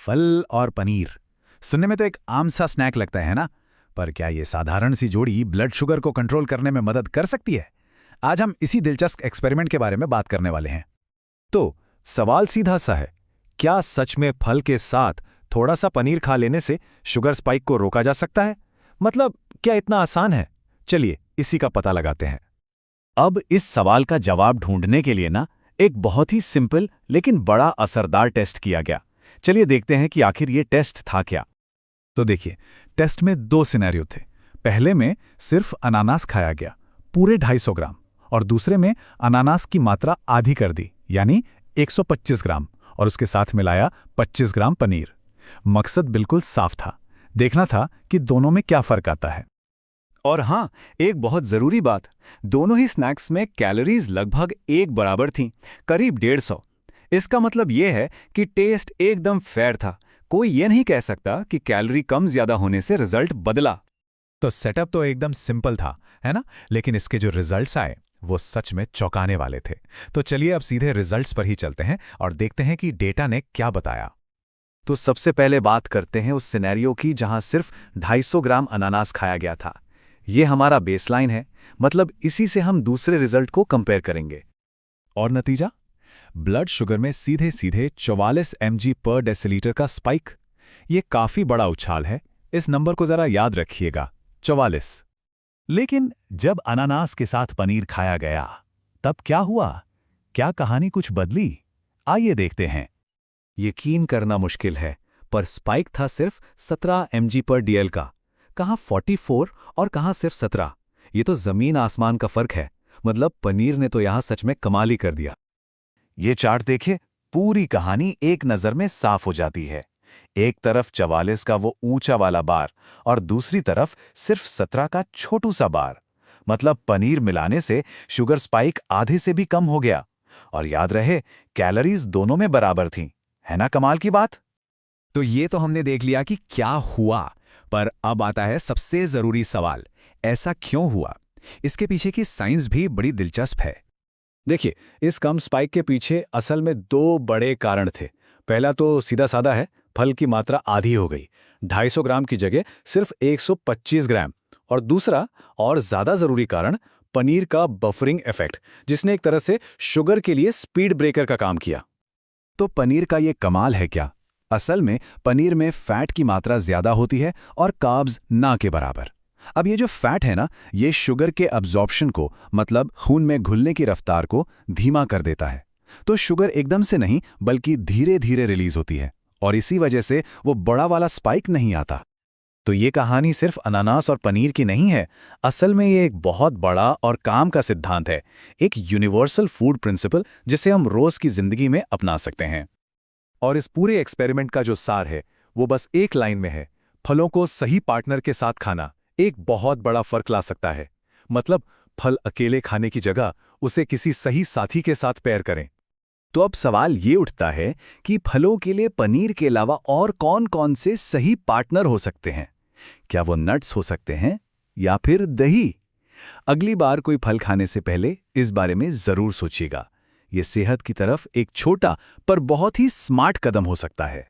फल और पनीर सुनने में तो एक आम सा स्नैक लगता है ना, पर क्या ये साधारण सी जोड़ी ब्लड शुगर को कंट्रोल करने में मदद कर सकती है? आज हम इसी दिलचस्प एक्सपेरिमेंट के बारे में बात करने वाले हैं। तो सवाल सीधा सा है, क्या सच में फल के साथ थोड़ा सा पनीर खा लेने से शुगर स्पाइक को रोका जा सकता है? मतलब क्या इतना आसान है? चलिए इसी का पता लगाते हैं। अब इस सवाल का जवाब ढूंढने के लिए ना एक बहुत ही सिंपल लेकिन बड़ा असरदार टेस्ट किया गया। चलिए देखते हैं कि आखिर ये टेस्ट था क्या। तो देखिए, टेस्ट में 2 सिनेरियो थे। पहले में सिर्फ अनानास खाया गया, पूरे 250 ग्राम, और दूसरे में अनानास की मात्रा आधी कर दी, यानी 125 ग्राम, और उसके साथ मिलाया 25 ग्राम पनीर। मकसद बिल्कुल साफ था, देखना था कि दोनों में क्या फर्क आता है। और हाँ, एक बहुत जरूरी बात, दोनों ही स्नैक्स में कैलोरीज लगभग एक बराबर थीं, करीब 150। इसका मतलब यह है कि टेस्ट एकदम फेयर था। कोई ये नहीं कह सकता कि कैलोरी कम ज्यादा होने से रिजल्ट बदला। तो सेटअप तो एकदम सिंपल था, है ना? लेकिन इसके जो रिजल्ट्स आए वो सच में चौंकाने वाले थे। तो चलिए अब सीधे रिजल्ट्स पर ही चलते हैं और देखते हैं कि डेटा ने क्या बताया। तो सबसे पहले बात करते हैं उस सिनेरियो की जहां सिर्फ 250 ग्राम अनानास खाया गया था। ये हमारा बेसलाइन है, मतलब इसी से हम दूसरे रिजल्ट को कंपेयर करेंगे। और नतीजा? ब्लड शुगर में सीधे सीधे 44 mg पर डेसिलीटर का स्पाइक। ये काफी बड़ा उछाल है, इस नंबर को जरा याद रखिएगा, 44। लेकिन जब अनानास के साथ पनीर खाया गया, तब क्या हुआ? क्या कहानी कुछ बदली? आइए देखते हैं। यकीन करना मुश्किल है, पर स्पाइक था सिर्फ 17 mg पर डीएल का। कहाँ 44 और कहाँ सिर्फ 17। ये तो जमीन आसमान का फर्क है। मतलब पनीर ने तो यहां सच में कमाल ही कर दिया। ये चार्ट देखिए, पूरी कहानी एक नज़र में साफ हो जाती है। एक तरफ 44 का वो ऊंचा वाला बार और दूसरी तरफ सिर्फ 17 का छोटू सा बार। मतलब पनीर मिलाने से शुगर स्पाइक आधे से भी कम हो गया। और याद रहे, कैलोरीज दोनों में बराबर थीं। है ना कमाल की बात? तो ये तो हमने देख लिया कि क्या हुआ, पर अब आता है सबसे जरूरी सवाल, ऐसा क्यों हुआ? इसके पीछे की साइंस भी बड़ी दिलचस्प है। देखिए, इस कम स्पाइक के पीछे असल में 2 बड़े कारण थे। पहला तो सीधा साधा है, फल की मात्रा आधी हो गई, 250 ग्राम की जगह सिर्फ 125 ग्राम। और दूसरा और ज्यादा जरूरी कारण, पनीर का बफरिंग इफेक्ट, जिसने एक तरह से शुगर के लिए स्पीड ब्रेकर का काम किया। तो पनीर का ये कमाल है क्या? असल में पनीर में फैट की मात्रा ज्यादा होती है और कार्ब्स ना के बराबर। अब ये जो फैट है ना, ये शुगर के अब्जॉर्प्शन को, मतलब खून में घुलने की रफ्तार को धीमा कर देता है। तो शुगर एकदम से नहीं बल्कि धीरे धीरे रिलीज होती है, और इसी वजह से वो बड़ा वाला स्पाइक नहीं आता। तो ये कहानी सिर्फ अनानास और पनीर की नहीं है। असल में ये एक बहुत बड़ा और काम का सिद्धांत है, एक यूनिवर्सल फूड प्रिंसिपल जिसे हम रोज की जिंदगी में अपना सकते हैं। और इस पूरे एक्सपेरिमेंट का जो सार है वो बस एक लाइन में है, फलों को सही पार्टनर के साथ खाना एक बहुत बड़ा फर्क ला सकता है। मतलब फल अकेले खाने की जगह उसे किसी सही साथी के साथ पेयर करें। तो अब सवाल ये उठता है कि फलों के लिए पनीर के अलावा और कौन-कौन से सही पार्टनर हो सकते हैं? क्या वो नट्स हो सकते हैं या फिर दही? अगली बार कोई फल खाने से पहले इस बारे में जरूर सोचिएगा। ये सेहत की तरफ एक छोटा पर बहुत ही स्मार्ट कदम हो सकता है।